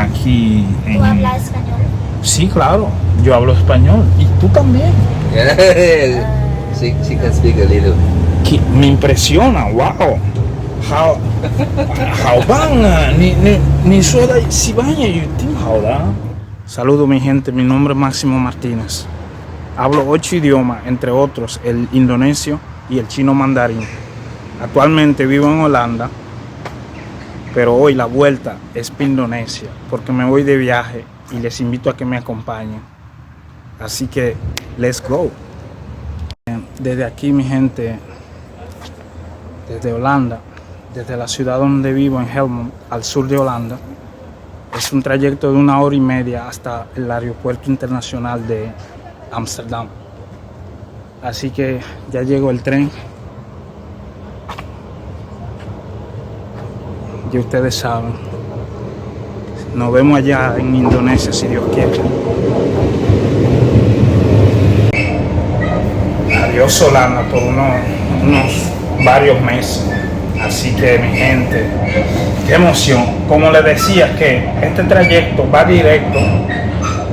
aquí en... ¿Tú hablas español? Sí, claro, yo hablo español y tú también. She can speak a little. Me impresiona, wow. How bang, ni soda si baña you think how da. Saludos mi gente, mi nombre es Máximo Martínez. Hablo 8 idiomas, entre otros el indonesio y el chino mandarín. Actualmente vivo en Holanda, pero hoy la vuelta es para Indonesia porque me voy de viaje y les invito a que me acompañen. Así que, let's go. Desde aquí, mi gente, desde Holanda, desde la ciudad donde vivo, en Helmond, al sur de Holanda, es un trayecto de 1 hora y media hasta el aeropuerto internacional de Ámsterdam. Así que ya llegó el tren. Ya ustedes saben. Nos vemos allá en Indonesia, si Dios quiere. Adiós Holanda por unos varios meses. Así que mi gente, qué emoción. Como les decía, que este trayecto va directo,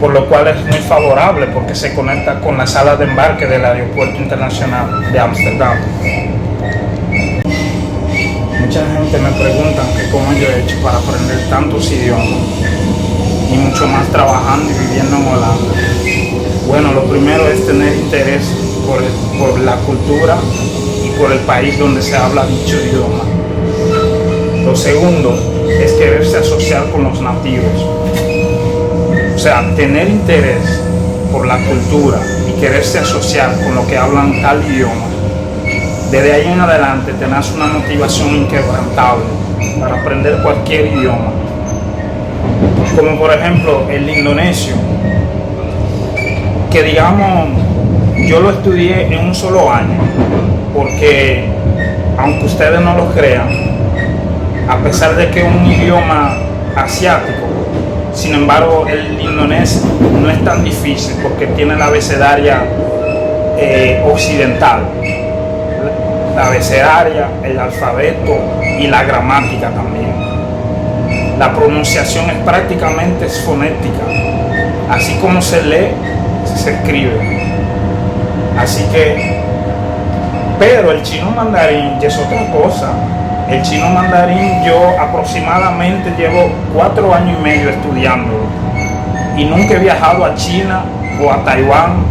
por lo cual es muy favorable porque se conecta con la sala de embarque del aeropuerto internacional de Ámsterdam. Mucha gente me pregunta que cómo yo he hecho para aprender tantos idiomas y mucho más trabajando y viviendo en Holanda. Bueno, lo primero es tener interés por la cultura y por el país donde se habla dicho idioma. Lo segundo es quererse asociar con los nativos. O sea, tener interés por la cultura y quererse asociar con los que hablan tal idioma. Desde ahí en adelante tenés una motivación inquebrantable para aprender cualquier idioma. Como por ejemplo el indonesio, que digamos yo lo estudié en un solo año, porque aunque ustedes no lo crean, a pesar de que es un idioma asiático, sin embargo el indonesio no es tan difícil porque tiene la abecedaria occidental. La abecedaria, el alfabeto y la gramática también. La pronunciación es prácticamente fonética, así como se lee, se escribe. Así que, pero el chino mandarín ya es otra cosa. El chino mandarín yo aproximadamente llevo 4 años y medio estudiándolo y nunca he viajado a China o a Taiwán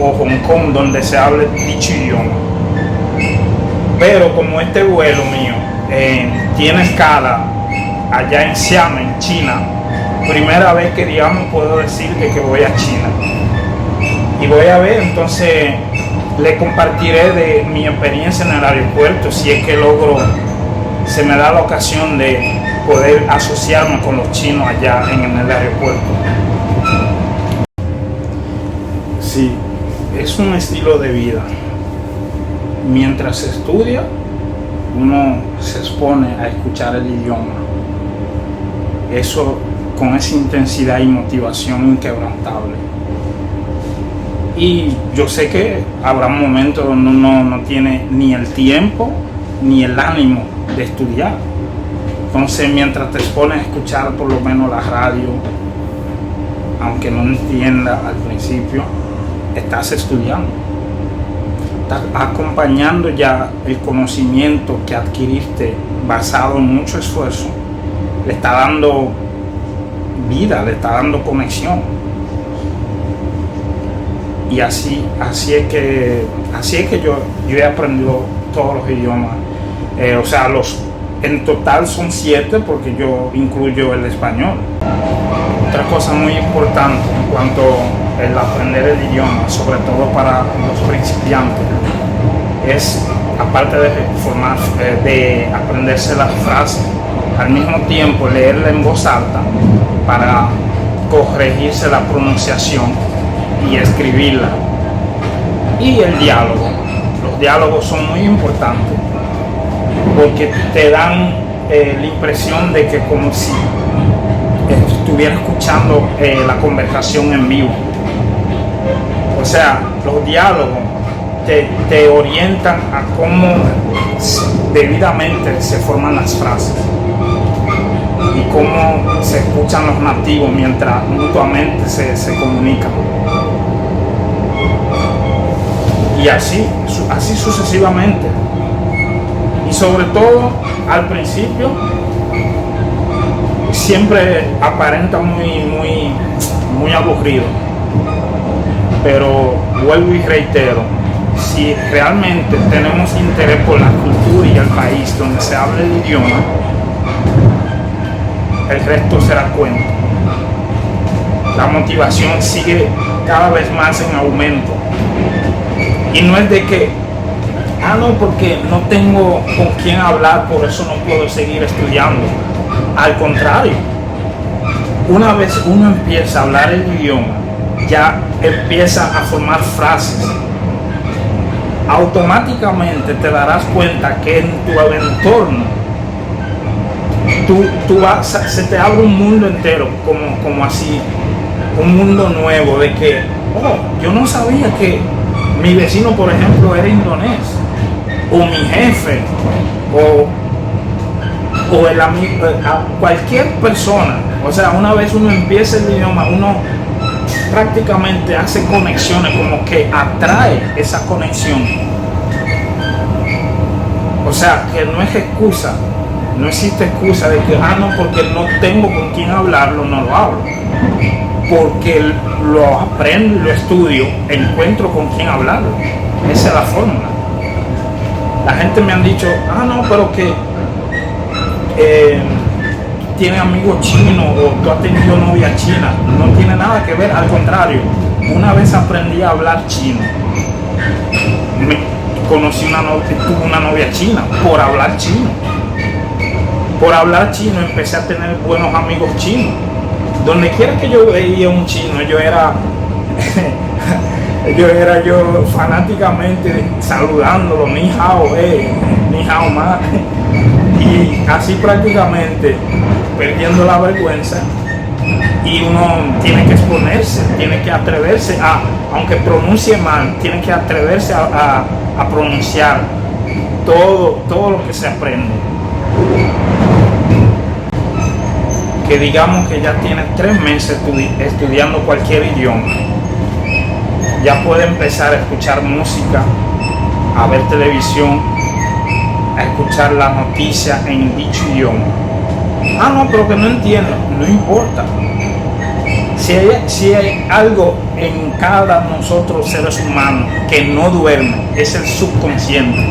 o Hong Kong donde se hable dicho idioma. Pero como este vuelo mío tiene escala allá en Xiamen, China, primera vez que digamos puedo decir que voy a China. Y voy a ver, entonces le compartiré de mi experiencia en el aeropuerto, si es que se me da la ocasión de poder asociarme con los chinos allá en el aeropuerto. Sí, es un estilo de vida. Mientras se estudia, uno se expone a escuchar el idioma. Eso con esa intensidad y motivación inquebrantable. Y yo sé que habrá momentos donde uno no tiene ni el tiempo ni el ánimo de estudiar. Entonces, mientras te expones a escuchar por lo menos la radio, aunque no entienda al principio, estás estudiando. Acompañando ya el conocimiento que adquiriste basado en mucho esfuerzo, le está dando vida, le está dando conexión. Y así es que yo he aprendido todos los idiomas. O sea, en total son 7 porque yo incluyo el español. Otra cosa muy importante en cuanto el aprender el idioma, sobre todo para los principiantes, es, aparte de aprenderse las frases, al mismo tiempo leerla en voz alta para corregirse la pronunciación y escribirla. Y el diálogo. Los diálogos son muy importantes porque te dan la impresión de que como si estuviera escuchando la conversación en vivo. O sea, los diálogos te orientan a cómo debidamente se forman las frases y cómo se escuchan los nativos mientras mutuamente se comunican. Y así sucesivamente. Y sobre todo, al principio, siempre aparenta muy aburrido. Pero vuelvo y reitero, si realmente tenemos interés por la cultura y el país donde se habla el idioma, el resto será cuento. La motivación sigue cada vez más en aumento. Y no es de que, no, porque no tengo con quién hablar, por eso no puedo seguir estudiando. Al contrario, una vez uno empieza a hablar el idioma, ya empieza a formar frases. Automáticamente te darás cuenta que en tu entorno se te abre un mundo entero, como así, un mundo nuevo de que, yo no sabía que mi vecino, por ejemplo, era indonés, o mi jefe, o el amigo, cualquier persona. O sea, una vez uno empieza el idioma, uno prácticamente hace conexiones, como que atrae esa conexión. O sea, que no es excusa, no existe excusa de que, no, porque no tengo con quién hablarlo, no lo hablo. Porque lo aprendo y lo estudio, encuentro con quién hablarlo. Esa es la fórmula. La gente me han dicho, no, pero que tiene amigos chinos o tú has tenido novia china. No tiene nada que ver, al contrario. Una vez aprendí a hablar chino. Tuve una novia china por hablar chino. Por hablar chino empecé a tener buenos amigos chinos. Donde quiera que yo veía un chino, yo era fanáticamente saludándolo, ni hao ma, y así prácticamente perdiendo la vergüenza. Y uno tiene que exponerse, tiene que atreverse aunque pronuncie mal, tiene que atreverse a pronunciar todo lo que se aprende. Que digamos que ya tiene 3 meses estudiando cualquier idioma, ya puede empezar a escuchar música, a ver televisión, a escuchar las noticias en dicho idioma. No, pero que no entiendo, no importa. Si hay algo en cada nosotros seres humanos que no duerme, es el subconsciente.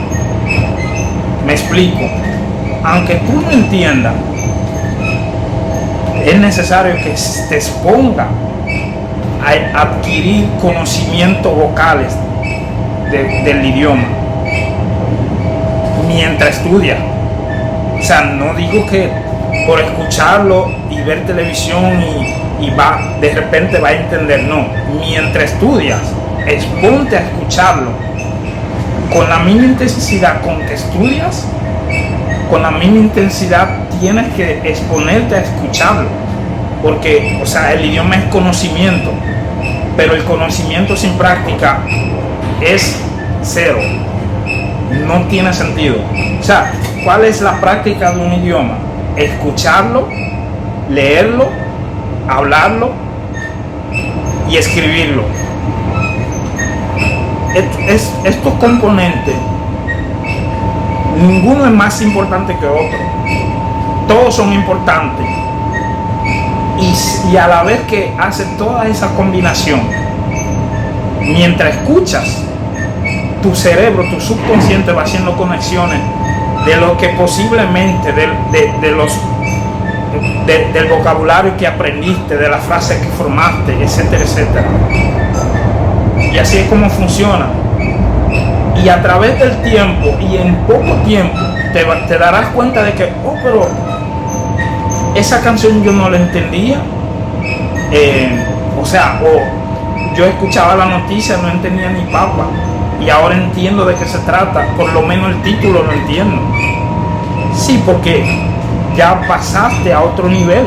Me explico. Aunque tú no entiendas, es necesario que te exponga a adquirir conocimientos vocales del idioma mientras estudia. O sea, no digo que por escucharlo y ver televisión y de repente va a entender, no. Mientras estudias, exponte a escucharlo con la misma intensidad con que estudias. Con la misma intensidad tienes que exponerte a escucharlo, porque, o sea, el idioma es conocimiento, pero el conocimiento sin práctica es cero, no tiene sentido. O sea, ¿cuál es la práctica de un idioma? Escucharlo, leerlo, hablarlo y escribirlo. Estos componentes, ninguno es más importante que otro. Todos son importantes. Y a la vez que haces toda esa combinación, mientras escuchas, tu cerebro, tu subconsciente va haciendo conexiones de lo que posiblemente, del vocabulario que aprendiste, de las frases que formaste, etcétera, etcétera. Y así es como funciona. Y a través del tiempo y en poco tiempo te darás cuenta de que, pero esa canción yo no la entendía. Yo escuchaba la noticia, no entendía ni papa. Y ahora entiendo de qué se trata. Por lo menos el título lo entiendo. Sí, porque ya pasaste a otro nivel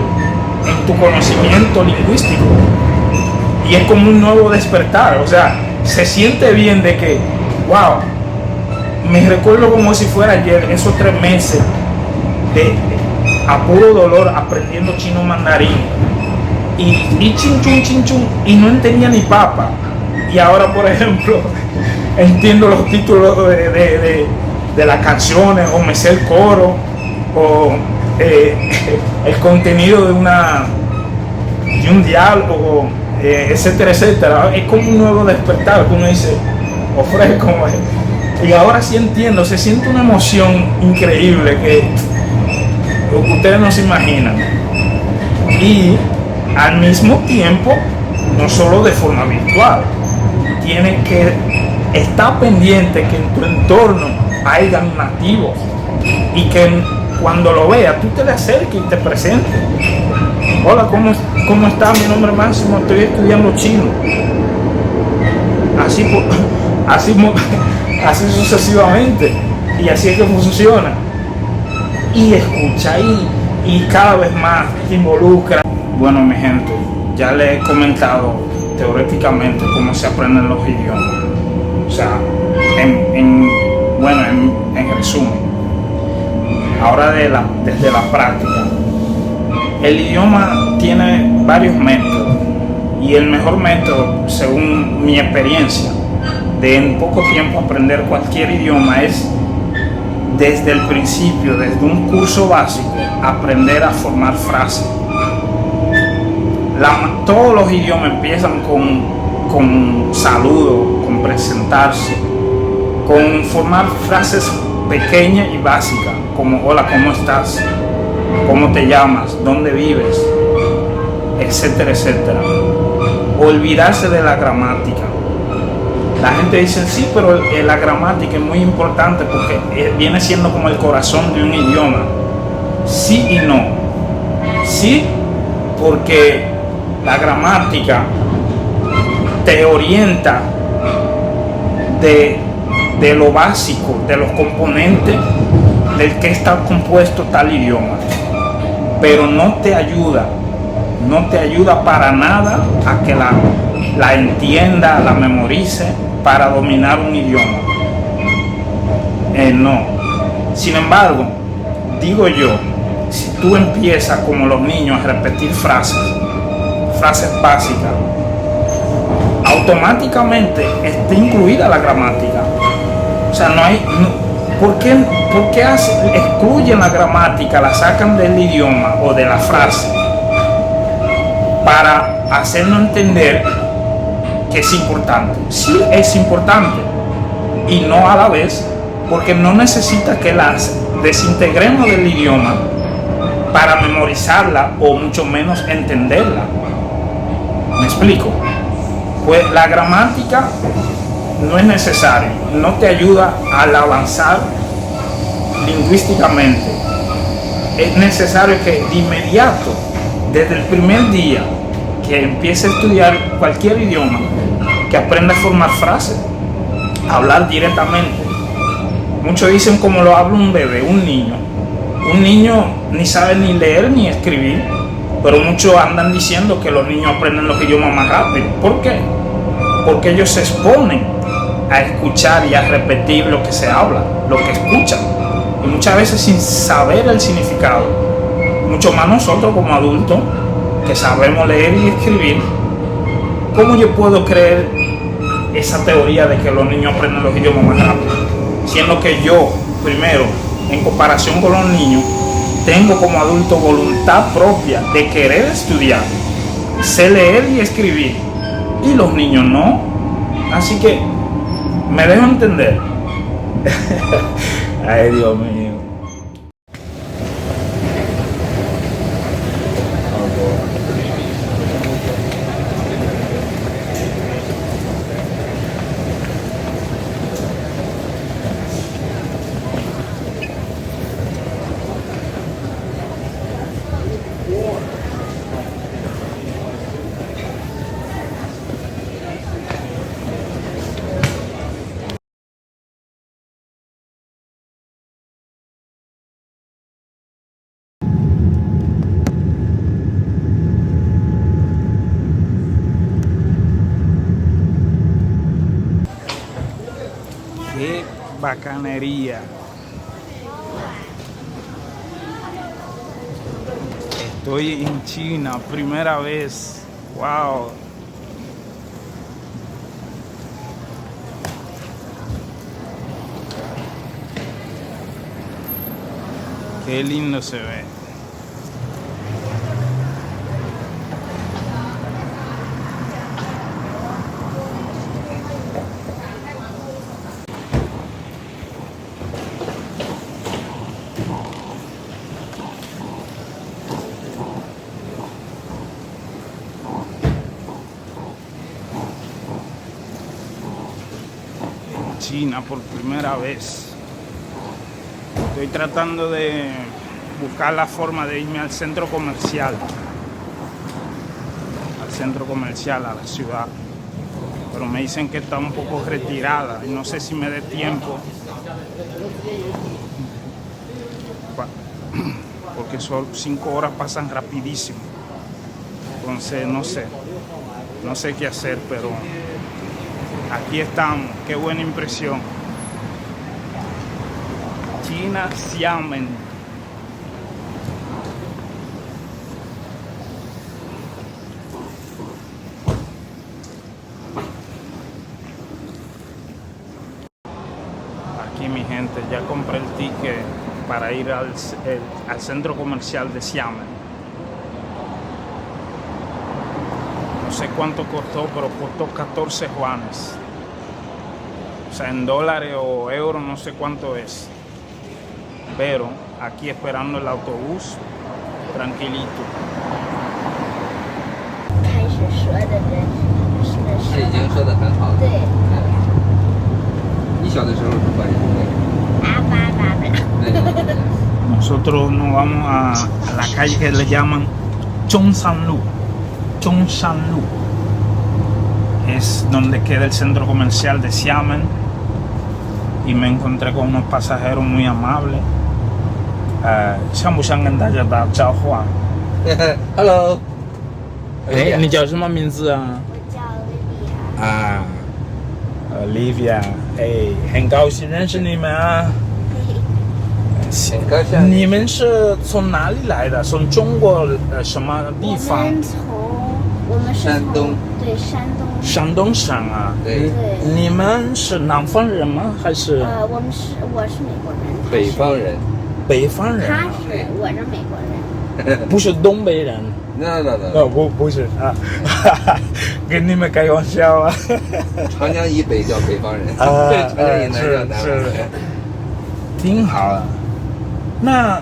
en tu conocimiento lingüístico. Y es como un nuevo despertar. O sea, se siente bien de que, wow, me recuerdo como si fuera ayer, esos 3 meses a puro dolor aprendiendo chino mandarín y chin chun y no entendía ni papa. Y ahora, por ejemplo, entiendo los títulos de las canciones, o me sé el coro, o el contenido de un diálogo, etcétera, etcétera. Es como un nuevo despertar que uno dice, ofrezco. Y ahora sí entiendo, se siente una emoción increíble que ustedes no se imaginan. Y al mismo tiempo, no solo de forma virtual, tienes que estar pendiente que en tu entorno hayan nativos y que cuando lo veas tú te le acerques y te presentes. Hola, ¿cómo está? Mi nombre es Máximo, estoy estudiando chino. Así sucesivamente. Y así es que funciona. Y escucha y cada vez más te involucra. Bueno, mi gente, ya les he comentado teóricamente cómo se aprenden los idiomas. O sea, en resumen, ahora desde la práctica, el idioma tiene varios métodos y el mejor método, según mi experiencia, de en poco tiempo aprender cualquier idioma es desde el principio, desde un curso básico, aprender a formar frases. Todos los idiomas empiezan con saludo, con presentarse, con formar frases pequeñas y básicas, como hola, ¿cómo estás? ¿Cómo te llamas? ¿Dónde vives? Etcétera, etcétera. Olvidarse de la gramática. La gente dice, sí, pero la gramática es muy importante porque viene siendo como el corazón de un idioma. Sí y no. Sí, porque la gramática te orienta de lo básico, de los componentes del que está compuesto tal idioma, pero no te ayuda para nada a que la entienda, la memorice para dominar un idioma. No. Sin embargo, digo yo, si tú empiezas como los niños a repetir frases básicas, automáticamente está incluida la gramática. O sea, ¿por qué excluyen la gramática, la sacan del idioma o de la frase para hacernos entender que es importante? Sí, es importante, y no a la vez, porque no necesita que las desintegremos del idioma para memorizarla o mucho menos entenderla. ¿Me explico? Pues la gramática no es necesaria, no te ayuda al avanzar lingüísticamente. Es necesario que de inmediato, desde el primer día que empiece a estudiar cualquier idioma, que aprenda a formar frases, a hablar directamente. Muchos dicen como lo habla un bebé, un niño. Un niño ni sabe ni leer ni escribir, pero muchos andan diciendo que los niños aprenden los idiomas más rápido. ¿Por qué? Porque ellos se exponen a escuchar y a repetir lo que se habla, lo que escuchan, y muchas veces sin saber el significado. Mucho más nosotros como adultos que sabemos leer y escribir. ¿Cómo yo puedo creer esa teoría de que los niños aprenden los idiomas más rápido? Siendo que yo, primero, en comparación con los niños, tengo como adulto voluntad propia de querer estudiar, sé leer y escribir, y los niños no. Así que me dejo entender. Ay, Dios mío. Qué bacanería. Estoy en China, primera vez. Wow. Qué lindo se ve. China por primera vez. Estoy tratando de buscar la forma de irme al centro comercial. A la ciudad. Pero me dicen que está un poco retirada y no sé si me dé tiempo. Porque son 5 horas pasan rapidísimo. Entonces no sé qué hacer, pero aquí estamos. Qué buena impresión. China, Xiamen. Aquí mi gente, ya compré el ticket para ir al centro comercial de Xiamen. No sé cuánto costó, pero costó 14 yuanes. O sea, en dólares o euros no sé cuánto es. Pero aquí esperando el autobús, tranquilito. 开始说的人是他已经说得很好了。对。你小的时候是关于啊吧吧吧。 Nosotros nos vamos a la calle que le llaman Zhongshanlu. Zhongshanlu es donde queda el centro comercial de Xiamen y me encontré con unos pasajeros muy amables. 像不像跟大家打招呼啊？ Hello。哎，你叫什么名字啊？ 我叫 Olivia。 啊，Olivia， 哎，很高兴认识你们啊。 很高兴。你们是从哪里来的？从中国什么地方？我们是从山东。对，山东。山东省啊。对。你们是南方人吗？还是？我是美国人。北方人。北方人。我是美国人。不是东北人。No。不是啊，跟你们开玩笑啊。长江以北叫北方人，长江以南叫南方人。挺好的。那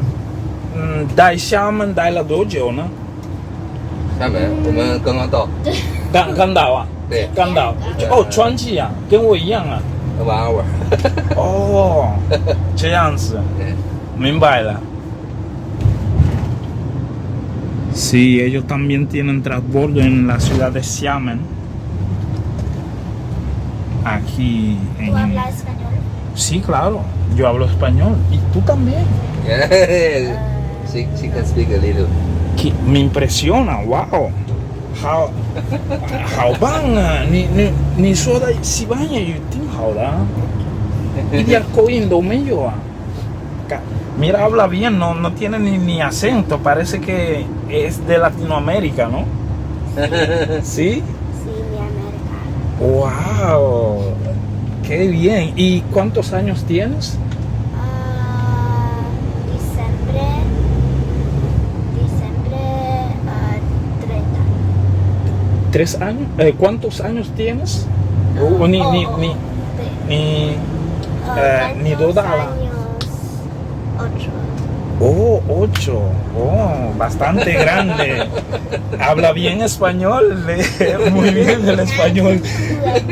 在厦门待了多久呢？厦门我们刚刚到。对。刚到啊？对。刚到。哦，川崎啊，跟我一样啊。1 hour。哦，这样子。明白了。Sí, ellos también tienen transbordo en la ciudad de Xiamen. Aquí en... ¿Tú hablas español? Sí, claro. Yo hablo español. ¿Y tú también? She can speak a little. Me impresiona, wow. 好棒啊！你说的西班牙语挺好的啊，一点口音都没有啊。Mira, habla bien, no tiene ni acento, parece que es de Latinoamérica, ¿no? ¿Sí? Sí, de América. ¡Wow! ¡Qué bien! ¿Y cuántos años tienes? Diciembre 30. 3 años. ¿Cuántos años tienes? Ni dudaba. 8. Oh, 8. Oh, bastante grande. Habla bien español, muy bien el español.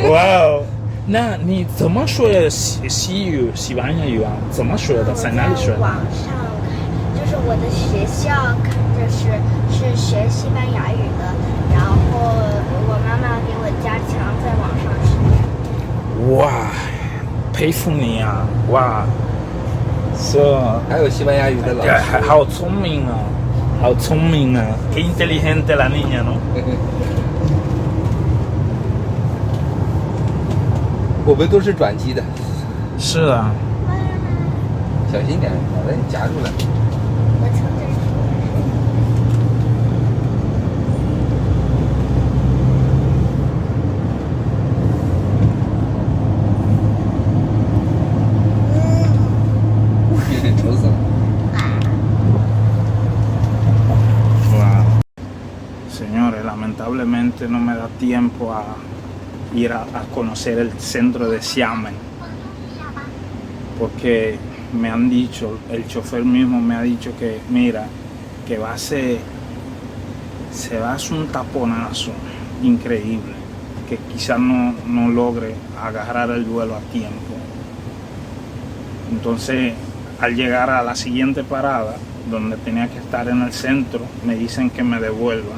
Wow. 那你怎么说西班牙语啊？怎么说的？在哪里学的？网上，就是我的学校看着是学西班牙语的，然后我妈妈给我加强在网上学。哇，佩服你啊！哇。还有西班牙语的老师，好聪明啊，好聪明啊 ，qué inteligente la niña, ¿no? 我们都是转机的。是啊。小心点，把人夹住了。我从这儿出来。lamentablemente no me da tiempo a ir a conocer el centro de Xiamen, porque me han dicho, el chofer mismo me ha dicho que mira, que se va a hacer un taponazo increíble, que quizás no logre agarrar el vuelo a tiempo. Entonces, al llegar a la siguiente parada, donde tenía que estar en el centro, me dicen que me devuelva.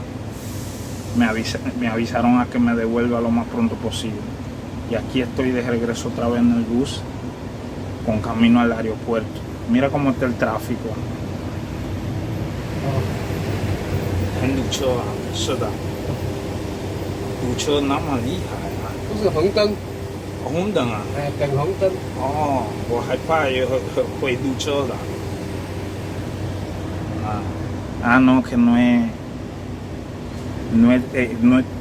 Me avisaron a que me devuelva lo más pronto posible. Y aquí estoy de regreso otra vez en el bus, con camino al aeropuerto. Mira cómo está el tráfico. No, que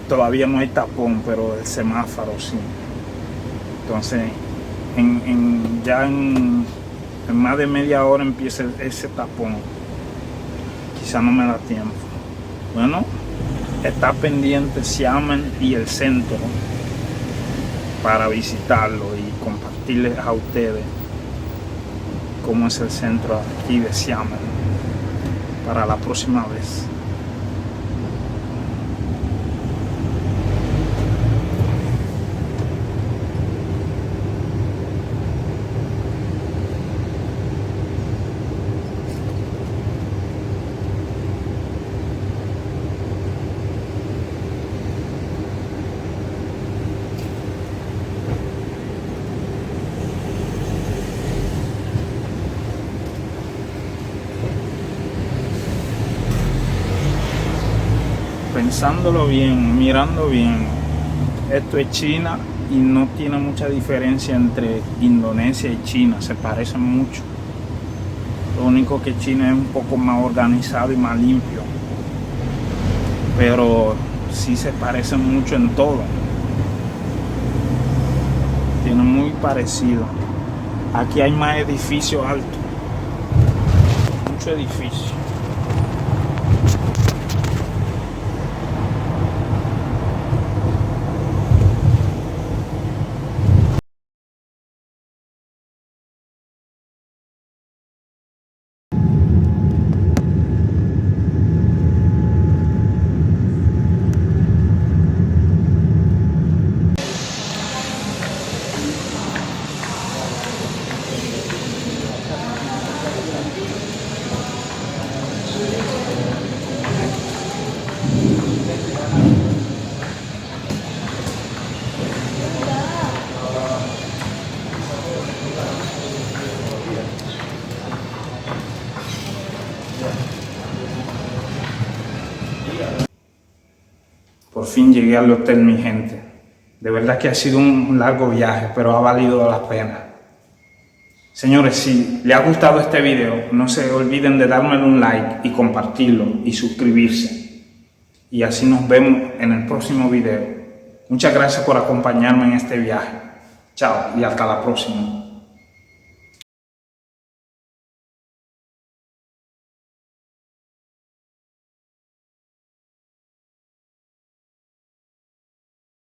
todavía no hay tapón, pero el semáforo sí. Entonces, ya en más de media hora empieza ese tapón. Quizá no me da tiempo. Bueno, está pendiente Xiamen y el centro para visitarlo y compartirles a ustedes cómo es el centro aquí de Xiamen para la próxima vez. Pensándolo bien, mirando bien, esto es China y no tiene mucha diferencia entre Indonesia y China, se parecen mucho. Lo único que China es un poco más organizado y más limpio, pero sí se parecen mucho en todo. Tienen muy parecido. Aquí hay más edificios altos, muchos edificios. Por fin llegué al hotel, mi gente. De verdad que ha sido un largo viaje, pero ha valido la pena. Señores, si les ha gustado este video, no se olviden de darme un like y compartirlo y suscribirse. Y así nos vemos en el próximo video. Muchas gracias por acompañarme en este viaje. Chao y hasta la próxima.